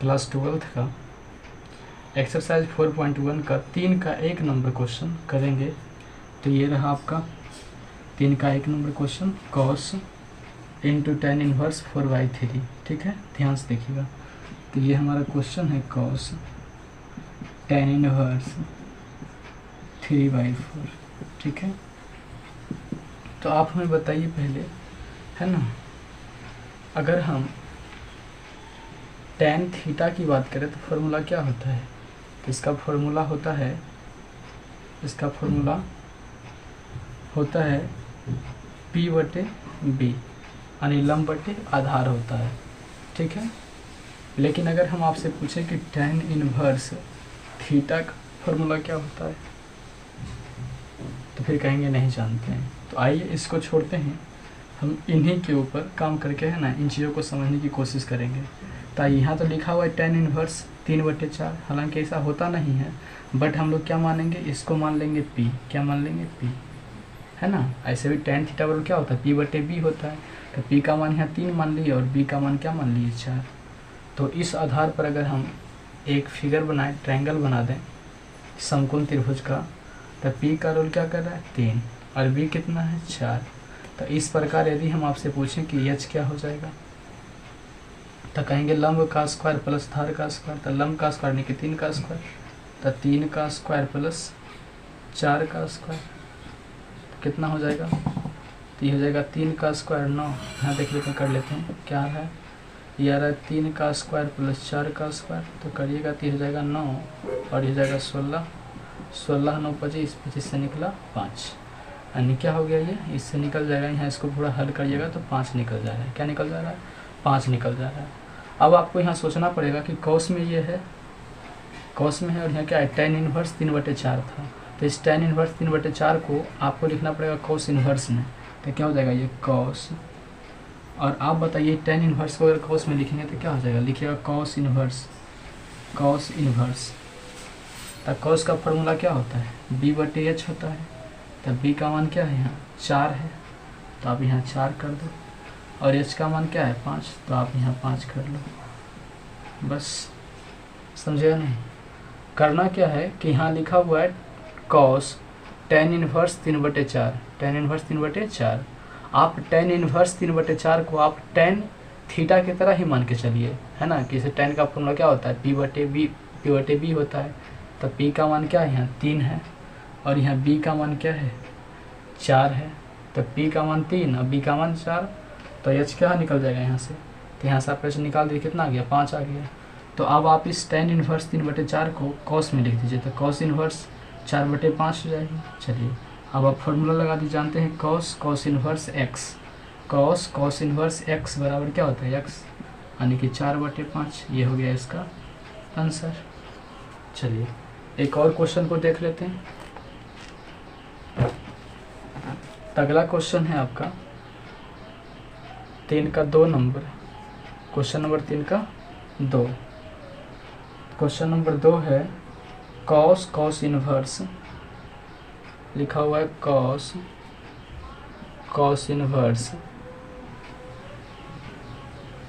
Class 12th का exercise 4.1 का 3 का 1 नंबर क्वेश्चन करेंगे। तो ये रहा आपका 3 का 1 number question, cos into tan inverse 4/3। ठीक है, ध्यान से देखिएगा। तो ये हमारा क्वेश्चन है कॉस tan इनवर्स 3/4। ठीक है, तो आप हमें बताइए पहले, है ना, अगर हम tan थीटा की बात करें तो फॉर्मूला क्या होता है? तो इसका फॉर्मूला होता है P/B, यानी लंब बटे आधार होता है। ठीक है, लेकिन अगर हम आपसे पूछें कि tan इनवर्स थीटा का फॉर्मूला क्या होता है, तो फिर कहेंगे नहीं जानते हैं। तो आइए इसको छोड़ते हैं, हम इन्हीं के ऊपर काम करके, है ना, इन चीज़ों को समझने की कोशिश करेंगे। तो यहाँ तो लिखा हुआ है tan इनवर्स 3/4, हालांकि ऐसा होता नहीं है, बट हम लोग क्या मानेंगे, इसको मान लेंगे P। क्या मान लेंगे? P, है ना। ऐसे भी tan थीटा बराबर क्या होता है? P/B होता है। तो P का मान यहाँ 3 मान लिए और B का मान क्या मान लिए? 4। तो इस आधार पर अगर हम एक फिगर बनाए, ट्रायंगल बना दें समकोण त्रिभुज का, तो P का रोल क्या कर रहा है? 3 और B कितना है? 4। तो इस प्रकार यदि हम आपसे पूछें कि H क्या हो जाएगा, तो कहेंगे लंब का स्क्वायर प्लस आधार का स्क्वायर। तो लंब का स्क्वायर यानी कि 3 का स्क्वायर, तो 3 का स्क्वायर प्लस 4 का स्क्वायर, तो कितना हो जाएगा? तो ये हो जाएगा 3 का स्क्वायर 9। यहाँ देख लेते कर लेते हैं क्या आ रहा है। ये आ रहा है 3 का स्क्वायर प्लस 4 का स्क्वायर, तो करिएगा तो ये हो जाएगा 9 और ये हो जाएगा 16। 16 9 25, 25 से निकला 5, यानी क्या हो गया, ये इससे निकल जाएगा। यहाँ इसको पूरा हल करिएगा तो 5 निकल जा रहा है। क्या निकल जा रहा है? 5 निकल जा रहा है। अब आपको यहाँ सोचना पड़ेगा कि कॉस में ये है, कॉस में है, और यहाँ क्या है? tan इनवर्स 3/4 था। तो इस tan इनवर्स 3/4 को आपको लिखना पड़ेगा कॉस इनवर्स में। तो क्या हो जाएगा? ये कॉस, और आप बताइए tan इनवर्स को अगर कॉस में लिखेंगे तो क्या हो जाएगा? लिखिएगा कॉस इनवर्स। कॉस इनवर्स, तो कॉस का फॉर्मूला क्या होता है? B/H होता है। तो B का मान क्या है? यहाँ 4 है, तो आप यहाँ 4 कर दो, और H का मान क्या है? 5, तो आप यहाँ 5 कर लो। बस, समझेगा नहीं? करना क्या है कि यहाँ लिखा हुआ है cos tan inverse 3/4, tan inverse 3/4। आप tan इनवर्स 3/4 को आप tan थीटा की तरह ही मान के चलिए, है ना, कि इसे tan का फॉर्मूला क्या होता है? P/B होता है। तो P का मान क्या है? यहाँ 3 है, और यहाँ B का मान क्या है? 4 है। तो P का मान 3 और B का मान 4, तो H क्या निकल जाएगा यहाँ से? तो यहाँ से आप ऐसे निकाल दिए, कितना आ गया? 5 आ गया। तो अब आप इस tan इनवर्स 3/4 को कॉस में लिख दीजिए, तो कॉस इनवर्स 4/5 हो जाएगी। चलिए अब आप फॉर्मूला लगा दीजिए, जानते हैं cos inverse x। Cos inverse x बराबर क्या होता है? x, यानी कि 4/5। ये हो गया इसका आंसर। चलिए एक और क्वेश्चन को देख लेते हैं। अगला क्वेश्चन है आपका 3 का 2 नंबर, क्वेश्चन नंबर 3 का 2। क्वेश्चन नंबर 2 है कॉस इनवर्स, लिखा हुआ है कॉस इनवर्स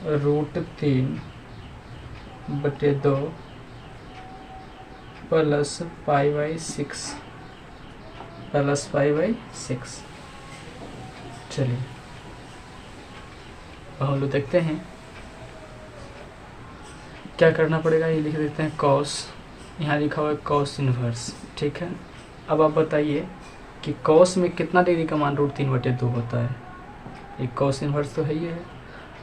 √3/2 प्लस π/6 चलिए हम लोग देखते हैं क्या करना पड़ेगा। ये लिख देते हैं कॉस, यहाँ लिखा हुआ है कॉस इनवर्स। ठीक है, अब आप बताइए कि कॉस में कितना डिग्री का मान √3/2 होता है? ये कॉस इनवर्स तो है ही है।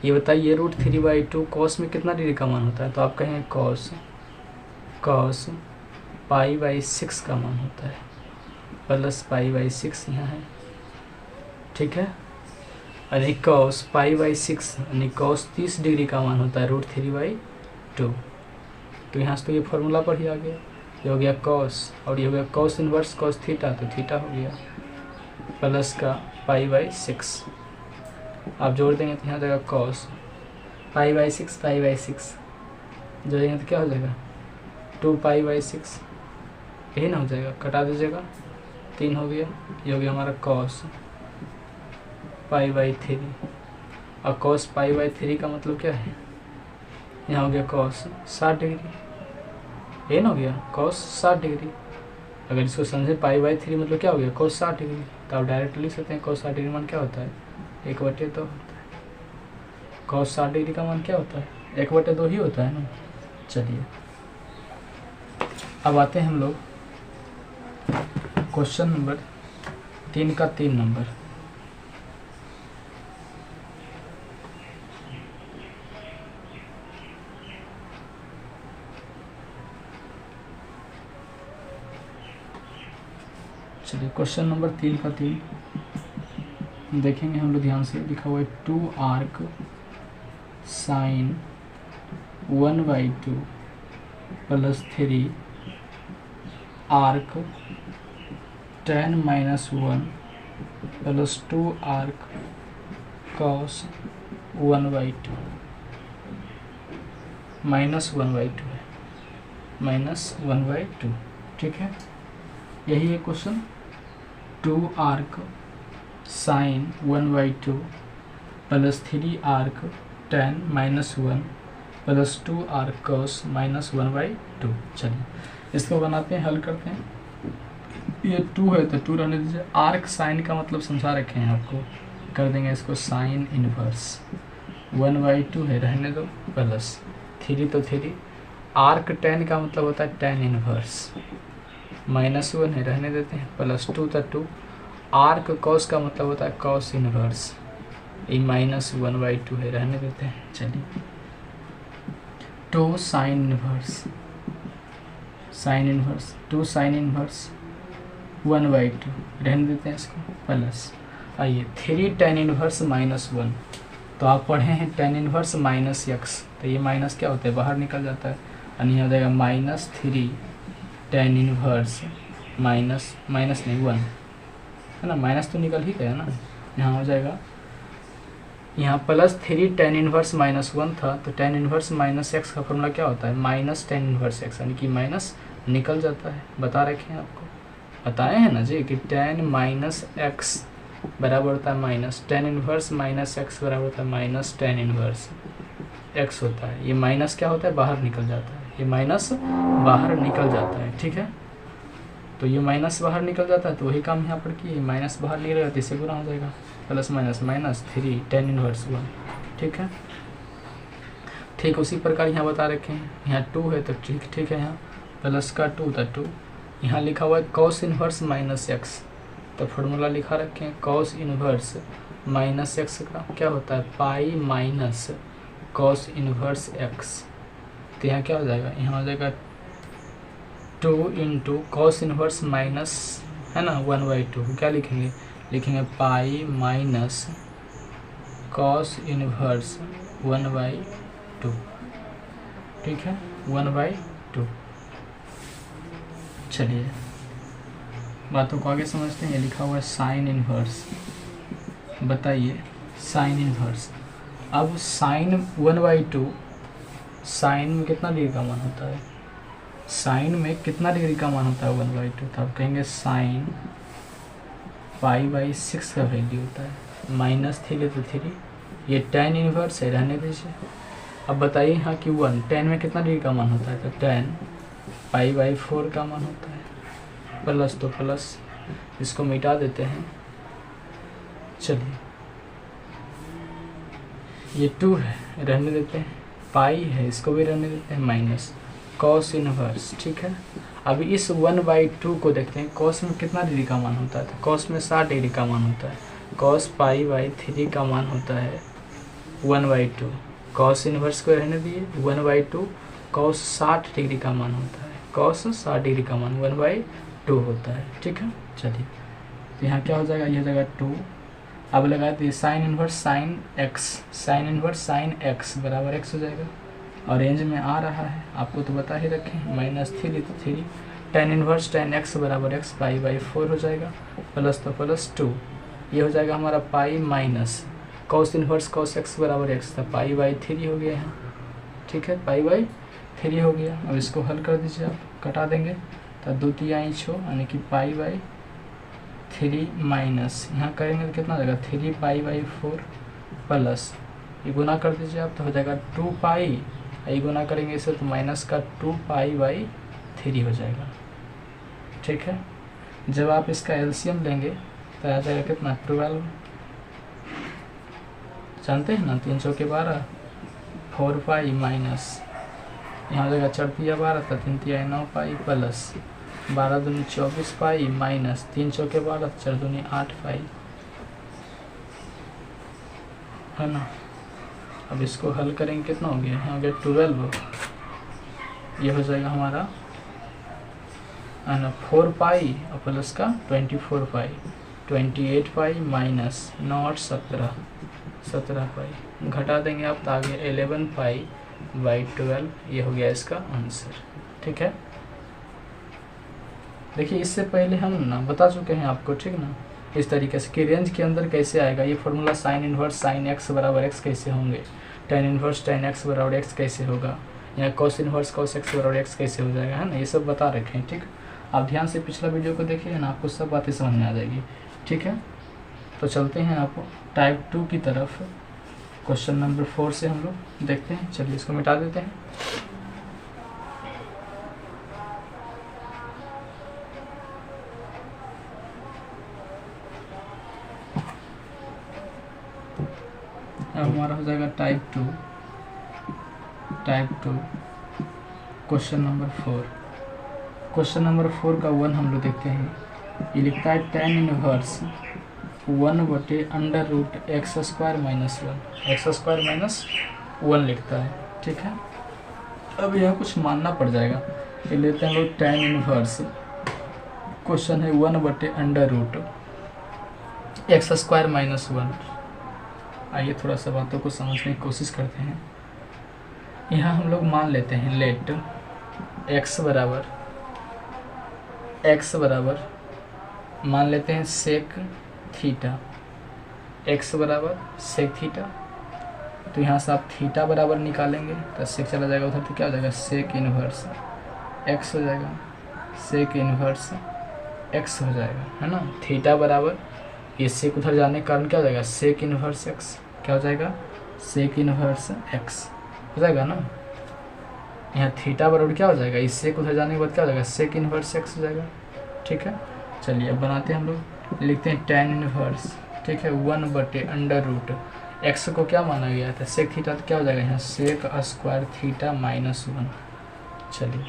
ये बताइए √3/2 कॉस में कितना डिग्री का मान होता है? तो आप कहेंगे कॉस π/6 का मान होता है, प्लस π/6 यहाँ है। ठीक है, यानी कॉस π/6 यानी कॉस 30 डिग्री का मान होता है √3/2। तो यहाँ से तो ये फॉर्मूला पर ही आ गया, ये हो गया कॉस, और ये हो गया कॉस इनवर्स कॉस थीटा, तो थीटा हो गया प्लस का π/6। आप जोड़ देंगे तो यहाँ जाएगा कॉस π/6 जोड़ेंगे तो क्या हो जाएगा? 2π/6, यही ना हो जाएगा, कटा दीजिएगा, 3 हो गया। ये हो गया हमारा कॉस π/3, और कॉस π/3 का मतलब क्या है? यहाँ हो गया cos 60 डिग्री, ये ना हो गया cos 60 डिग्री। अगर इसको समझे π/3 मतलब क्या हो गया cos 60 डिग्री, तो आप डायरेक्ट लिख सकते हैं cos 60 डिग्री मान क्या होता है 1/2 होता है। cos 60 डिग्री का मान क्या होता है 1/2 ही होता है ना। चलिए अब आते हैं हम लोग क्वेश्चन नंबर 3 का 3 नंबर। चलिए क्वेश्चन नंबर 3 का 3 देखेंगे हम लोग ध्यान से। लिखा हुआ है 2 arc sine 1/2 plus 3 arc tan -1 plus 2 arc cos 1/2 -1/2 है, -1/2। ठीक है, यही है question. 2 arc sine 1/2 plus 3 arc tan -1 plus 2 arc cos -1/2। चलिए इसको बनाते हैं, हल करते हैं। ये 2 है तो 2 रहने दीजिए। आर्क साइन का मतलब समझा रखे हैं आपको, कर देंगे इसको साइन इनवर्स। 1/2 है, रहने दो, प्लस 3 तो 3। आर्क tan का मतलब होता है tan इनवर्स। -1 है, रहने देते हैं, प्लस 2 तो 2। आर्क cos का मतलब होता है cos इनवर्स। ये -1/2 है, रहने देते हैं। चलिए 2 sine inverse, sine inverse 2 sine inverse 1/2, रहने देते हैं इसको, प्लस आइए 3 tan इनवर्स -1। तो आप पढ़े हैं tan इनवर्स -x, तो ये माइनस क्या होता है बाहर निकल जाता है, यानी हो जाएगा -3 tan इनवर्स माइनस नहीं 1 है ना, माइनस तो निकल ही गया ना। यहाँ हो जाएगा, यहाँ प्लस 3 tan इनवर्स -1 था, तो tan इनवर्स -x का फॉर्मूला क्या होता है -tan इनवर्स x, यानी कि माइनस निकल जाता है। बता रखे हैं आपको, बताए हैं ना जी कि tan -x बराबर होता है माइनस tan इनवर्स -x बराबर होता है -tan इनवर्स x होता है। ये माइनस क्या होता है बाहर निकल जाता है, ये माइनस बाहर निकल जाता है। ठीक है, तो ये माइनस बाहर निकल जाता है, तो वही काम यहाँ पर किए, माइनस बाहर निकल जाता है, इससे गुना हो जाएगा, प्लस -3 tan इनवर्स 1। ठीक है, ठीक उसी प्रकार यहाँ बता रखे हैं। यहाँ 2 है तो ठीक है, यहाँ प्लस का 2 था 2। यहाँ लिखा हुआ है cos इनवर्स -x, तो फॉर्मूला लिखा रखे हैं cos इनवर्स -x का क्या होता है pi minus cos inverse x। तो यहाँ क्या हो जाएगा, यहाँ हो जाएगा 2 इंटू cos इनवर्स माइनस है ना 1/2, क्या लिखेंगे, लिखेंगे पाई माइनस cos इनवर्स 1/2। ठीक है, 1/2। चलिए बातों को आगे समझते हैं। ये लिखा हुआ है साइन इनवर्स, बताइए साइन इनवर्स। अब साइन 1/2, साइन में कितना डिग्री का मान होता है, साइन में कितना डिग्री का मान होता है 1/2, तो आप कहेंगे साइन π/6 का वैल्यू होता है, -3 तो 3। ये tan इनवर्स है, रहने दीजिए। अब बताइए यहाँ कि 1 tan में कितना डिग्री का मान होता है, तो tan π/4 का मान होता है, प्लस तो प्लस, इसको मिटा देते हैं। चलिए ये 2 है, रहने देते हैं, पाई है, इसको भी रहने देते हैं, माइनस cos इनवर्स। ठीक है, अभी इस 1/2 को देखते हैं, cos में कितना डिग्री का मान होता है, तो cos में 60 डिग्री का मान होता है, cos π/3 का मान होता है 1/2। cos इनवर्स को रहने दिए, 1/2 cos 60 डिग्री का मान होता है, cos 60 डिग्री का मान 1/2 होता है। ठीक है, चलिए तो यहाँ क्या हो जाएगा, यह हो जाएगा 2। अब लगा दिए sine inverse sine x, sine inverse sine x बराबर x हो जाएगा, और रेंज में आ रहा है, आपको तो बता ही रखें, -3 तो 3। tan इनवर्स tan x बराबर x π/4 हो जाएगा, प्लस तो प्लस 2। ये हो जाएगा हमारा pi minus cos inverse cos x बराबर x था, π/3 हो गया यहाँ। ठीक है, π/3 हो गया। अब इसको हल कर दीजिए, आप कटा देंगे तो 2 3 हो, यानी कि π/3 माइनस यहाँ करेंगे तो कितना हो जाएगा 3 π/4 प्लस, ये गुना कर दीजिए आप, तो हो जाएगा 2 पाई आई गुना करेंगे इसे तो माइनस का 2π/3 हो जाएगा। ठीक है, जब आप इसका एलसीएम लेंगे तो आ जाएगा कितना 12, जानते हैं ना 3 चौके 12, 4π माइनस यहाँ हो जाएगा 4 तिया 12 था 3 तिया 9π प्लस 12 दूनी 24π माइनस 3 चौके 12 4 दूनी 8π, है ना। अब इसको हल करेंगे कितना हो गया, यहाँ हो गया 12, ये हो जाएगा हमारा है ना 4π और प्लस का 24π 28π माइनस 9 और 17π घटा देंगे आप तो आगे 11π/12, ये हो गया इसका आंसर। ठीक है, देखिए इससे पहले हम ना बता चुके हैं आपको, ठीक ना, इस तरीके से कि रेंज के अंदर कैसे आएगा ये formula, sign inverse sine x बराबर एक्स कैसे होंगे, टेन इन्वर्स टेन एक्स बराबर एक्स कैसे होगा, या कॉस इन्वर्स कॉस एक्स बराबर एक्स कैसे हो जाएगा, है ना, ये सब बता रखे हैं। ठीक, आप ध्यान से पिछला वीडियो को देखिए ना, आपको सब बातें समझ में आ जाएगी। ठीक है, तो चलते हैं आपको टाइप 2 की तरफ, क्वेश्चन नंबर 4 से हम लोग देखते हैं। चलिए इसको मिटा देते हैं। अब हमारा हो जाएगा type 2 question number 4। Question number 4 का 1 हम लोग देखते हैं। ये लिखता है tan inverse 1/√x² minus 1, x² -1 लिखता है। ठीक है, अब यहाँ कुछ मानना पड़ जाएगा। ये लेते हैं हम लोग tan इनवर्स, क्वेश्चन है 1/√x² माइनस 1। आइए थोड़ा सा बातों को समझने की कोशिश करते हैं। यहाँ हम लोग मान लेते हैं लेट x बराबर मान लेते हैं सेक थीटा, x बराबर सेक थीटा। तो यहाँ से आप थीटा बराबर निकालेंगे तो सेक चला जाएगा उधर, तो क्या हो जाएगा सेक इनवर्स x हो जाएगा, सेक इनवर्स x हो जाएगा, है ना। थीटा बराबर ये सेक उधर जाने के कारण क्या हो जाएगा सेक इनवर्स x, क्या हो जाएगा सेक इनवर्स x हो जाएगा ना। यहाँ थीटा बराबर क्या हो जाएगा, इस सेक उधर जाने के बाद क्या हो जाएगा सेक इनवर्स x हो जाएगा। ठीक है, चलिए अब बनाते हैं हम लोग, लिखते हैं tan इनवर्स, ठीक है 1/√x को क्या माना गया था सेक थीटा, तो क्या हो जाएगा यहाँ सेक स्क्वायर थीटा माइनस 1। चलिए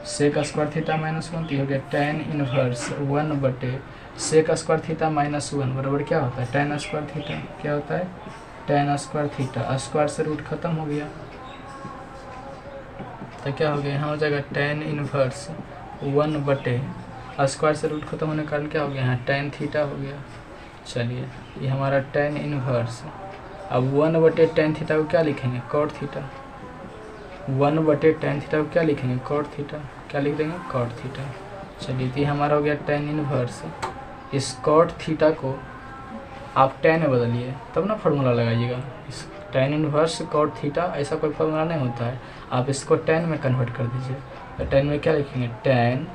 सेक स्क्वायर थीटा माइनस 1, तो हो गया tan इनवर्स 1/सेक स्क्वायर थीटा माइनस 1 बराबर क्या होता है tan स्क्वायर थीटा, क्या होता है tan स्क्वायर थीटा, स्क्वायर से रूट खत्म हो गया तो क्या हो गया यहाँ हो जाएगा tan इनवर्स 1/स्क्वायर से रूट खत्म होने के कारण क्या हो गया यहाँ tan थीटा हो गया। चलिए ये हमारा tan इनवर्स, अब 1/tan थीटा को क्या लिखेंगे cot थीटा, 1/tan थीटा को क्या लिखेंगे cot थीटा, क्या लिख देंगे cot थीटा। चलिए तो ये हमारा हो गया tan इनवर्स, इस cot थीटा को आप tan में बदलिए तब ना फार्मूला लगाइएगा। इस tan इनवर्स cot थीटा ऐसा कोई फार्मूला नहीं होता है, आप इसको tan में कन्वर्ट कर दीजिए। तो tan में क्या लिखेंगे tan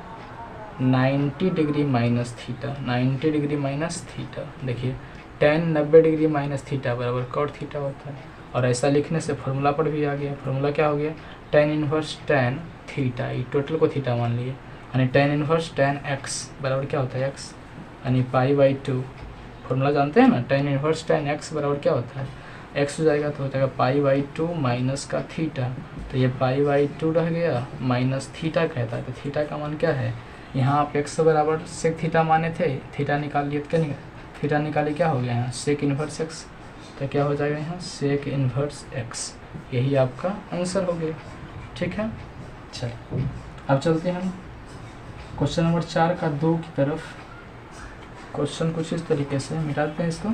90 degree minus theta, 90 degree minus theta. देखिए tan 90 डिग्री माइनस थीटा बराबर cot थीटा होता है, और ऐसा लिखने से फार्मूला पर भी आ गया। फार्मूला क्या हो गया tan इनवर्स tan थीटा, ये टोटल को थीटा मान लिए, यानी tan इनवर्स tan x बराबर क्या होता है x, यानी π/2। फार्मूला जानते हैं ना, tan इनवर्स tan x बराबर क्या होता है x हो जाएगा, तो हो जाएगा π/2 माइनस का थीटा, तो ये π/2 रह गया माइनस थीटा कहता है। तो थीटा का मान क्या है, यहाँ आप x बराबर सेक थीटा माने थे, थीटा निकाल लिए तो क्या थीटा निकाले क्या हो गया यहाँ सेक इनवर्स x, तो क्या हो जाएगा यहाँ सेक इनवर्स x, यही आपका आंसर हो गया। ठीक है, चलिए अब चलते हैं हम क्वेश्चन नंबर 4 का 2 की तरफ। क्वेश्चन कुछ इस तरीके से मिटाते हैं इसको।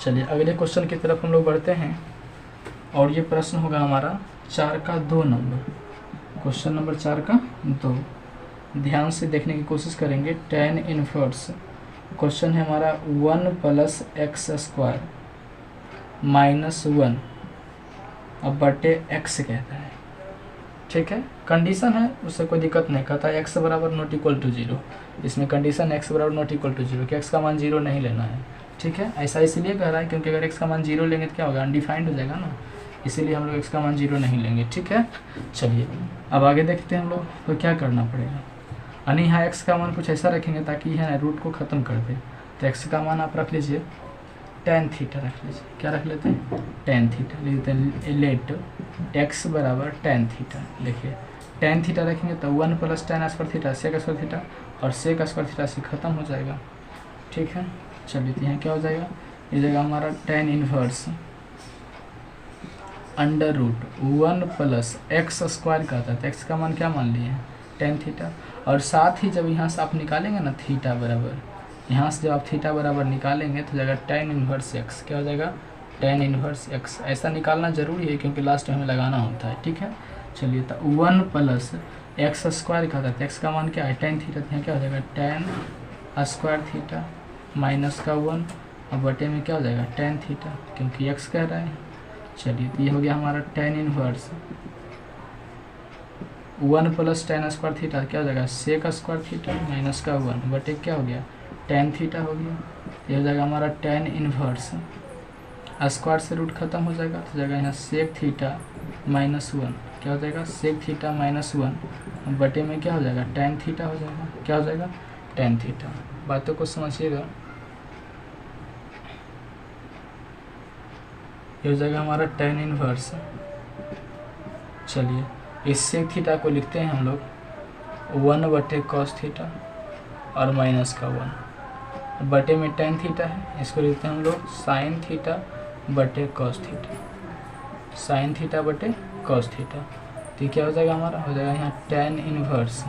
चलिए अगले क्वेश्चन की तरफ हम लोग बढ़ते हैं, और ये प्रश्न होगा हमारा 4 का 2 नंबर, क्वेश्चन नंबर 4 का 2। ध्यान से देखने की कोशिश करेंगे। tan इनवर्स क्वेश्चन है हमारा 1+x² माइनस 1 अब बटे x कहता है। ठीक है, कंडीशन है उससे कोई दिक्कत नहीं, कहता है x बराबर नॉट इक्वल टू 0। इसमें कंडीशन x बराबर नॉट इक्वल टू 0 कि x का मान 0 नहीं लेना है। ठीक है, ऐसा इसलिए कह रहा है क्योंकि अगर x का मान 0 लेंगे तो क्या होगा अनडिफाइंड हो जाएगा ना, इसीलिए हम लोग x का मान 0 नहीं लेंगे। ठीक है, चलिए अब आगे देखते हैं हम लोग। तो क्या करना पड़ेगा, यानी यहाँ x का मान कुछ ऐसा रखेंगे ताकि है ना रूट को ख़त्म कर दे। तो x का मान आप रख लीजिए tan थीटा रख लीजिए। क्या रख लेते हैं, tan थीटा लिख देते हैं। लेट x बराबर tan थीटा। देखिए tan थीटा रखेंगे तो 1 + tan square theta sec square theta, और सेक स्क्वायर थीटा से ख़त्म हो जाएगा। ठीक है, चलिए तो यहाँ क्या हो जाएगा, ये जगह हमारा tan inverse under root 1 + x square का था। तो x का मान क्या मान लिए हैं, tan थीटा। और साथ ही जब यहाँ से आप निकालेंगे ना थीटा बराबर, यहाँ से जब आप थीटा बराबर निकालेंगे तो जगह tan इनवर्स x क्या हो जाएगा, tan इनवर्स x। ऐसा निकालना जरूरी है क्योंकि लास्ट में हमें लगाना होता है। ठीक है, चलिए तो 1 + x स्क्वायर का था। x का मान क्या है, tan थीटा। यहाँ क्या हो जाएगा, tan स्क्वायर थीटा माइनस का 1 और बटे में क्या हो जाएगा, tan थीटा, क्योंकि x कह रहा है। चलिए तो ये हो गया हमारा tan inverse 1 + tan square theta क्या हो जाएगा, सेक स्क्वायर थीटा माइनस का 1 बटे क्या हो गया, tan थीटा हो गया। ये हो जाएगा हमारा tan इनवर्स स्क्वायर से रूट खत्म हो जाएगा। तो जगह यहाँ सेक थीटा माइनस 1 क्या हो जाएगा, सेक थीटा माइनस 1 बटे में क्या हो जाएगा, tan थीटा हो जाएगा। क्या हो जाएगा, tan थीटा। बातों को समझिएगा। ये हो जाएगा हमारा tan इनवर्स। चलिए इस सेक थीटा को लिखते हैं हम लोग 1 बटे cos थीटा और माइनस का 1 बटे में tan थीटा है, इसको लिखते हैं हम लोग sin थीटा बटे cos थीटा, sin थीटा बटे cos थीटा। तो क्या हो जाएगा हमारा, हो जाएगा यहाँ tan इनवर्स।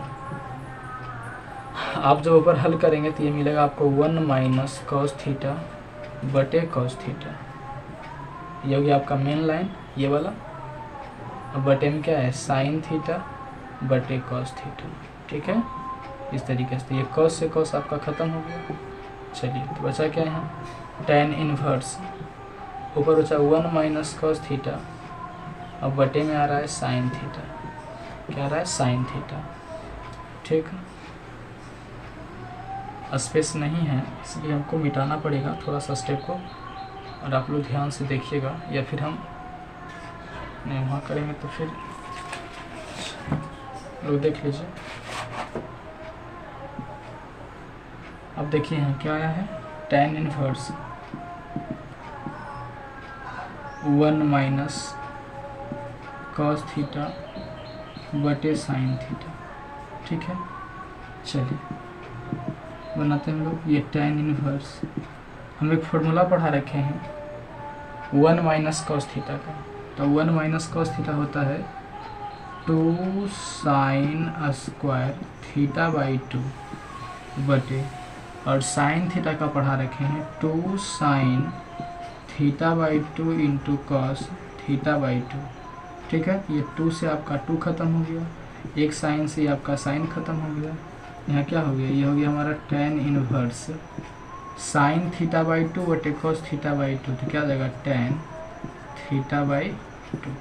आप जब ऊपर हल करेंगे तो ये मिलेगा आपको 1 - cos थीटा बटे cos थीटा। ये हो गया आपका मेन लाइन ये वाला। अब बटे में क्या है, साइन थीटा बटे cos थीटा। ठीक है, इस तरीके से ये cos से cos आपका ख़त्म हो गया। चलिए तो बचा क्या यहाँ, tan इनवर्स ऊपर बचा 1 - cos थीटा, अब बटे में आ रहा है साइन थीटा। क्या आ रहा है, साइन थीटा। ठीक है, स्पेस नहीं है इसलिए हमको मिटाना पड़ेगा थोड़ा सा स्टेप को, और आप लोग ध्यान से देखिएगा, या फिर हम नहीं वहाँ करेंगे तो फिर लोग देख लीजिए। अब देखिए यहाँ क्या आया है, tan इनवर्स 1 - cos थीटा बटे साइन थीटा। ठीक है, चलिए बनाते हैं हम लोग ये tan इनवर्स। हम एक फॉर्मूला पढ़ा रखे हैं 1 - cos थीटा का। तो 1 - cos थीटा होता है 2 sin स्क्वायर थीटा बाई 2 बटे, और साइन थीटा का पढ़ा रखे हैं 2 sin theta by 2 into cos theta by 2। ठीक है, ये 2 से आपका 2 खत्म हो गया, एक साइन से आपका साइन खत्म हो गया। यहाँ क्या हो गया, ये हो गया हमारा tan inverse sine theta by 2 बटे cos थीटा बाई 2। तो क्या हो जाएगा, tan थीटा बाई 2।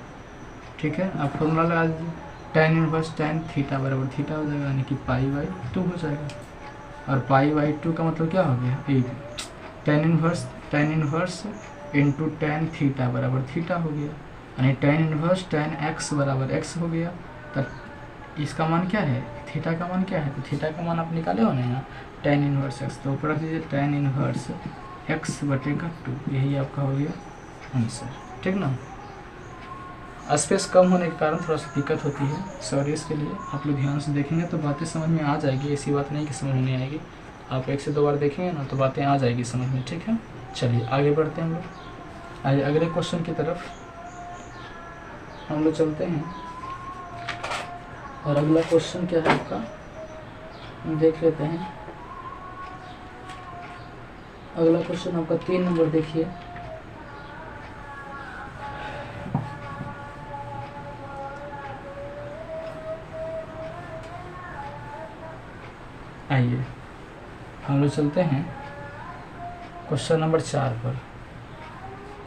ठीक है, आप फॉर्मूला लगा दीजिए, tan इनवर्स tan थीटा बराबर थीटा हो जाएगा, यानी कि π/2 हो जाएगा। और π/2 का मतलब क्या हो गया, 8। tan inverse into tan theta बराबर थीटा हो गया, यानी tan इनवर्स tan x बराबर x हो गया। तब इसका मान क्या है, थीटा का मान क्या है, तो थीटा का मान आप निकाले हो ना यहाँ tan इनवर्स x। तो ऊपर रख दीजिए tan इनवर्स x बटे का 2, यही आपका हो गया आंसर। ठीक ना, स्पेस कम होने के कारण थोड़ा सा दिक्कत होती है, सॉरी इसके लिए। आप लोग ध्यान से देखेंगे तो बातें समझ में आ जाएगी, ऐसी बात नहीं कि समझ में नहीं आएगी। आप 1 से 2 बार देखेंगे ना तो बातें आ जाएगी समझ में। ठीक है, चलिए आगे बढ़ते हैं हम लोग। आइए अगले क्वेश्चन की तरफ हम लोग चलते हैं। और अगला क्वेश्चन क्या है आपका, देख लेते हैं। अगला क्वेश्चन आपका 3 नंबर देखिए। आइए हम लोग चलते हैं क्वेश्चन नंबर 4 पर।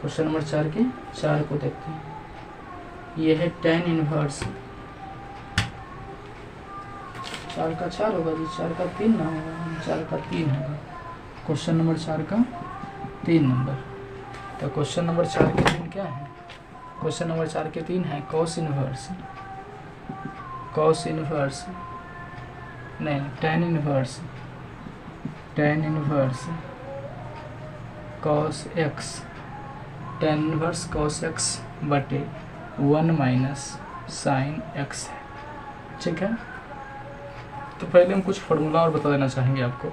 क्वेश्चन नंबर 4 की 4 को देखते हैं। ये है tan इनवर्स 4 का 4 होगा जी, 4 का 3 ना होगा, 4 का 3 होगा। क्वेश्चन नंबर 4 का 3 नंबर। तो क्वेश्चन नंबर 4 के दिन क्या है, क्वेश्चन नंबर 4 के 3 है। कॉस इनवर्स नहीं, tan इनवर्स cos x बटे 1 माइनस साइन x है। ठीक है, तो पहले हम कुछ फार्मूला और बता देना चाहेंगे आपको।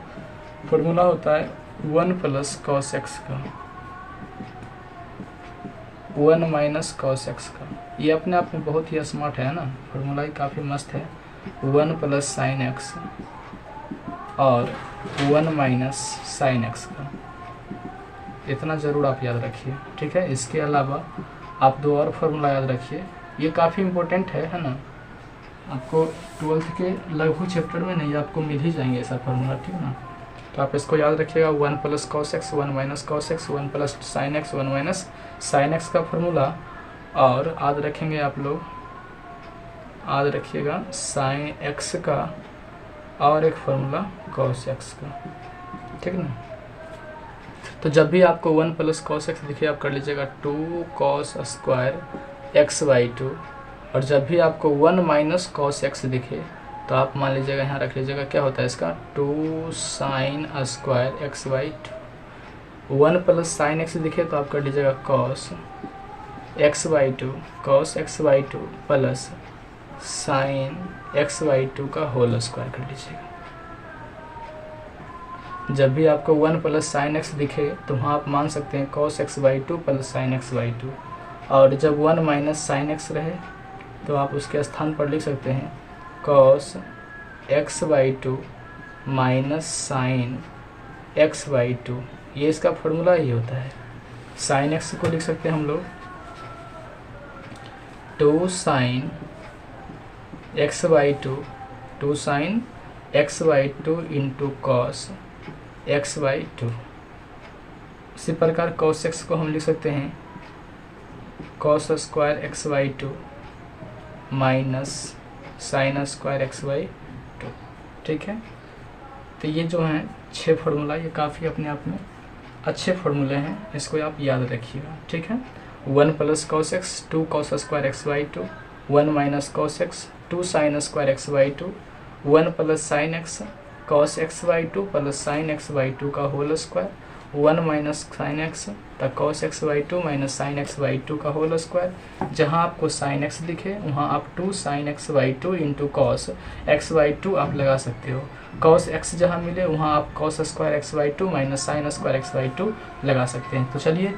फार्मूला होता है 1 प्लस कॉस एक्स का 1 माइनस कॉस एक्स का। ये अपने आप में बहुत ही स्मार्ट है ना, फार्मूला ही काफ़ी मस्त है। 1 प्लस साइन एक्स और 1 माइनस साइन एक्स का, इतना ज़रूर आप याद रखिए। ठीक है, इसके अलावा आप 2 और फार्मूला याद रखिए, ये काफ़ी इम्पोर्टेंट है ना। आपको 12th के लगभग चैप्टर में नहीं, आपको मिल ही जाएंगे ऐसा फार्मूला। ठीक है ना, तो आप इसको याद रखिएगा। 1 plus cos x 1 minus cos x 1 plus sine x 1 minus sine x का फार्मूला। और याद रखेंगे आप लोग, याद रखिएगा साइन एक्स का और एक फार्मूला कॉस एक्स का। ठीक ना, तो जब भी आपको 1 प्लस कॉस एक्स दिखे आप कर लीजिएगा 2 कॉस स्क्वायर एक्स बाई 2। और जब भी आपको 1 माइनस कॉस एक्स दिखे तो आप मान लीजिएगा, यहाँ रख लीजिएगा, क्या होता है इसका 2 sine square x by 2। 1 plus sine x दिखे तो आप कर लीजिएगा cos x by 2 cos x by 2 plus sine x by 2 का होल स्क्वायर कर लीजिएगा। जब भी आपको 1 प्लस साइन एक्स दिखे तो वहाँ आप मान सकते हैं cos x by 2 plus sine x by 2। और जब 1 माइनस साइन एक्स रहे तो आप उसके स्थान पर लिख सकते हैं cos x by 2 minus sine x by 2। ये इसका फॉर्मूला ही होता है। साइन एक्स को लिख सकते हैं हम लोग 2 sign x by 2 2 sign x by 2 into cos x by 2। इसी प्रकार कॉस एक्स को हम लिख सकते हैं cos square x by 2 minus sign square x by 2। ठीक है, तो ये जो हैं 6 फार्मूला, ये काफ़ी अपने आप में अच्छे फार्मूले हैं, इसको आप याद रखिएगा। ठीक है, 1 plus cos x 2 cos square x by 2 1 minus cos x 2 sine square x by 2 1 plus sine x cos x by 2 plus sine x by 2 का whole square 1 minus sine x तक cos x by 2 minus sine x by 2 का whole square. जहाँ आपको sine x दिखे वहाँ आप 2 sign x by 2 into cos x by 2 आप लगा सकते हो। कॉस एक्स जहाँ मिले वहाँ आप cos square x by 2 minus sign square x by 2 लगा सकते हैं। तो चलिए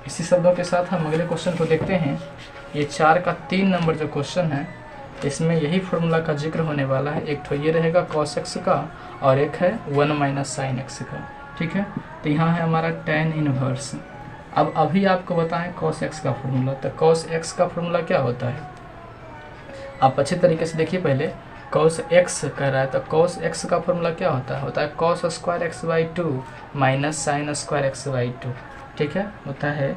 इसी शब्दों के साथ हम अगले क्वेश्चन को देखते हैं। ये 4 का 3 नंबर जो क्वेश्चन है इसमें यही फार्मूला का जिक्र होने वाला है। एक तो ये रहेगा कॉस एक्स का और एक है 1 माइनस साइन एक्स का। ठीक है, तो यहाँ है हमारा tan इनवर्स। अब अभी आपको बताएं कॉस एक्स का फार्मूला। तो कॉस एक्स का फार्मूला क्या होता है, आप अच्छे तरीके से देखिए। पहले कॉस एक्स कह रहा है तो कॉस एक्स का फार्मूला क्या होता है cos square x by 2 minus sign square x by 2। ठीक है, होता है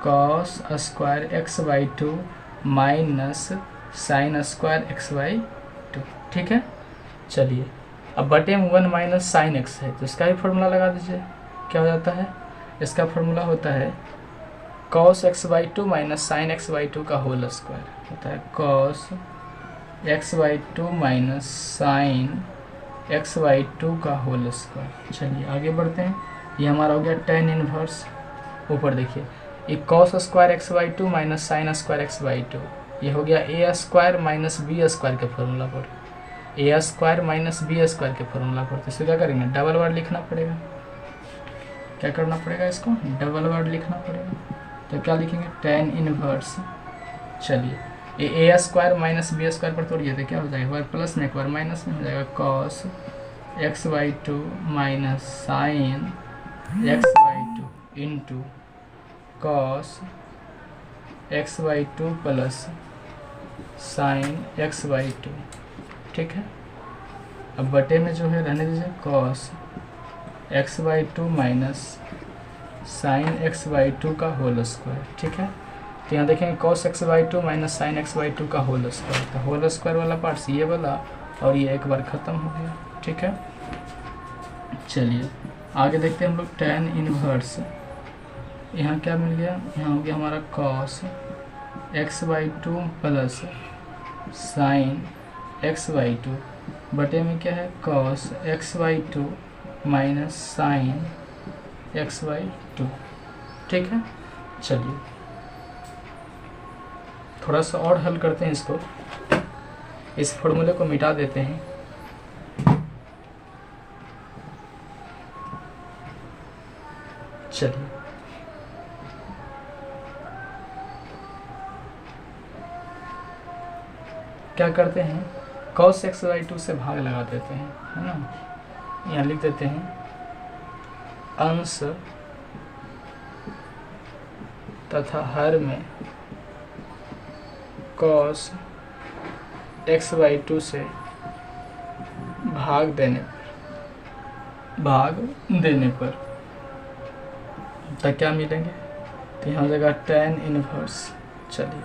cos square x by 2 minus sign square x by 2। ठीक है, चलिए अब बटे में 1 माइनस साइन एक्स है तो इसका भी फार्मूला लगा दीजिए। क्या हो जाता है, इसका फार्मूला होता है cos x by 2 minus sine x by 2 का होल स्क्वायर। होता है cos x by 2 minus sine x by 2 का होल स्क्वायर। चलिए आगे बढ़ते हैं। ये हमारा हो गया tan इनवर्स। ऊपर देखिए ये cos square x by 2 minus sign square x by 2, ये हो गया ए स्क्वायर माइनस बी स्क्वायर के फार्मूला पर। ए स्क्वायर माइनस बी स्क्वायर के फार्मूला पर तो इसको क्या करेंगे, डबल वर्ड लिखना पड़ेगा। क्या करना पड़ेगा, इसको डबल वर्ड लिखना पड़ेगा। तो क्या लिखेंगे tan इनवर्स। चलिए ये ए स्क्वायर माइनस बी स्क्वायर पर तोड़िए तो क्या हो जाएगा, एक बार प्लस में एक बार माइनस में हो जाएगा cos x by 2 minus sine x by 2 into cos x by 2 plus sine x by 2। ठीक है, अब बटे में जो है रहने दीजिए cos x by 2 minus sine x by 2 का होल स्क्वायर। ठीक है, तो यहाँ देखेंगे cos x by 2 minus sine x by 2 का होल स्क्वायर। तो होल स्क्वायर वाला पार्ट ये वाला और ये एक बार ख़त्म हो गया। ठीक है, चलिए आगे देखते हैं हम लोग tan इनवर्स। यहाँ क्या मिल गया, यहाँ हो गया हमारा cos x/2 plus sign x/2 बटे में क्या है cos x/2 minus sign x/2। ठीक है, चलिए थोड़ा सा और हल करते हैं इसको, इस फॉर्मूले को मिटा देते हैं। चलिए क्या करते हैं, cos x/2 से भाग लगा देते हैं, है ना। यहाँ लिख देते हैं अंश तथा हर में cos x/2 से भाग देने पर तो क्या मिलेंगे, तो यहाँ हो जाएगा tan इनवर्स। चलिए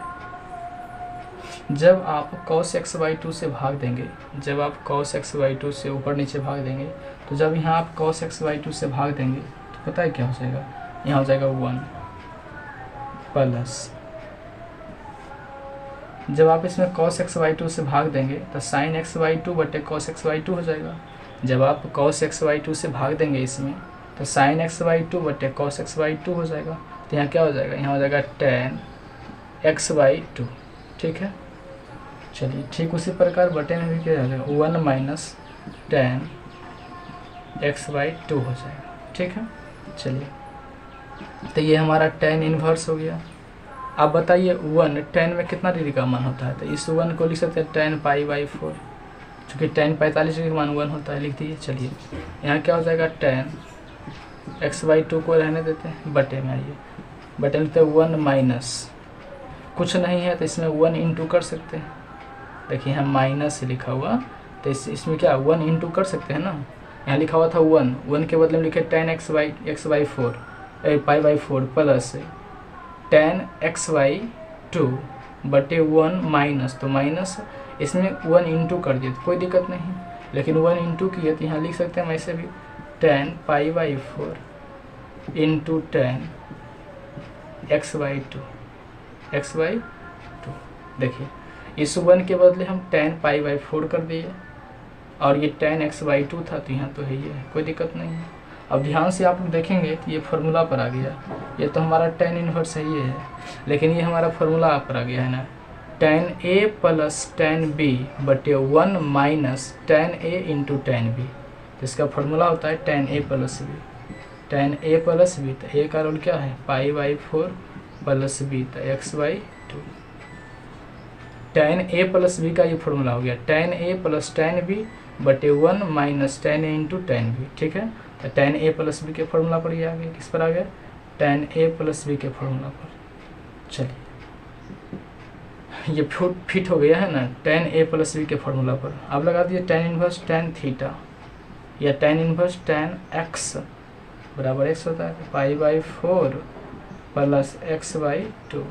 जब आप cos x/2 से भाग देंगे, जब आप cos x/2 से ऊपर नीचे भाग देंगे, तो जब यहाँ आप cos x/2 से भाग देंगे तो पता है क्या हो जाएगा, यहाँ हो जाएगा 1 प्लस, जब आप इसमें cos x/2 से भाग देंगे तो sin x/2 बटे cos x/2 हो जाएगा। जब आप cos x/2 से भाग देंगे इसमें तो sin x/2 बटे cos x/2 हो जाएगा। तो यहाँ क्या हो जाएगा, यहाँ हो जाएगा tan x/2। ठीक है, चलिए ठीक उसी प्रकार बटे में भी क्या हो जाएगा 1 माइनस tan x/2 हो जाएगा। ठीक है, चलिए तो ये हमारा tan इनवर्स हो गया। आप बताइए 1 tan में कितना डिग्री का मान होता है, तो इस 1 को लिख सकते हैं tan π/4, चूँकि tan 45 डिग्री का मान 1 होता है, लिख दीजिए। चलिए यहाँ क्या हो जाएगा tan x/2 को रहने देते हैं, बटे में आइए, बटे में लिखते हैं 1 माइनस, कुछ नहीं है तो इसमें 1 इंटू कर सकते हैं। देखिए यहाँ माइनस लिखा हुआ, तो इसमें क्या 1 इंटू कर सकते हैं ना। यहाँ लिखा हुआ था 1 के बदले में लिखे tan x/4 π/4 plus tan x/2 बटे 1 माइनस, तो माइनस इसमें 1 इंटू कर दिए तो कोई दिक्कत नहीं, लेकिन 1 इंटू किए तो यहाँ लिख सकते हैं वैसे भी tan π/4 इंटू tan x/2 देखिए इस 1 के बदले हम tan π/4 कर दिए, और ये tan x/2 था तो यहाँ तो है, ये कोई दिक्कत नहीं है। अब ध्यान से आप लोग देखेंगे तो ये फार्मूला पर आ गया, ये तो हमारा tan इनवर्स है ये है, लेकिन ये हमारा फार्मूला पर आ गया है ना, tan a plus tan b बटे 1 minus tan a into tan b। तो इसका फार्मूला होता है tan a plus b, tan a plus b, तो a का रोल क्या है π/4 प्लस b, तो x/2। tan a plus b का ये फार्मूला हो गया, tan a plus tan b बटे 1 minus tan a into tan b। ठीक है, तो tan a प्लस b के फार्मूला पर ये आ गया, किस पर आ गया, tan a प्लस b के फार्मूला पर। चलिए ये फिट हो गया है ना tan a प्लस b के फार्मूला पर। अब लगा दिए tan इनवर्स tan थीटा या tan इनवर्स tan x बराबर x होता है π/4 प्लस x/2।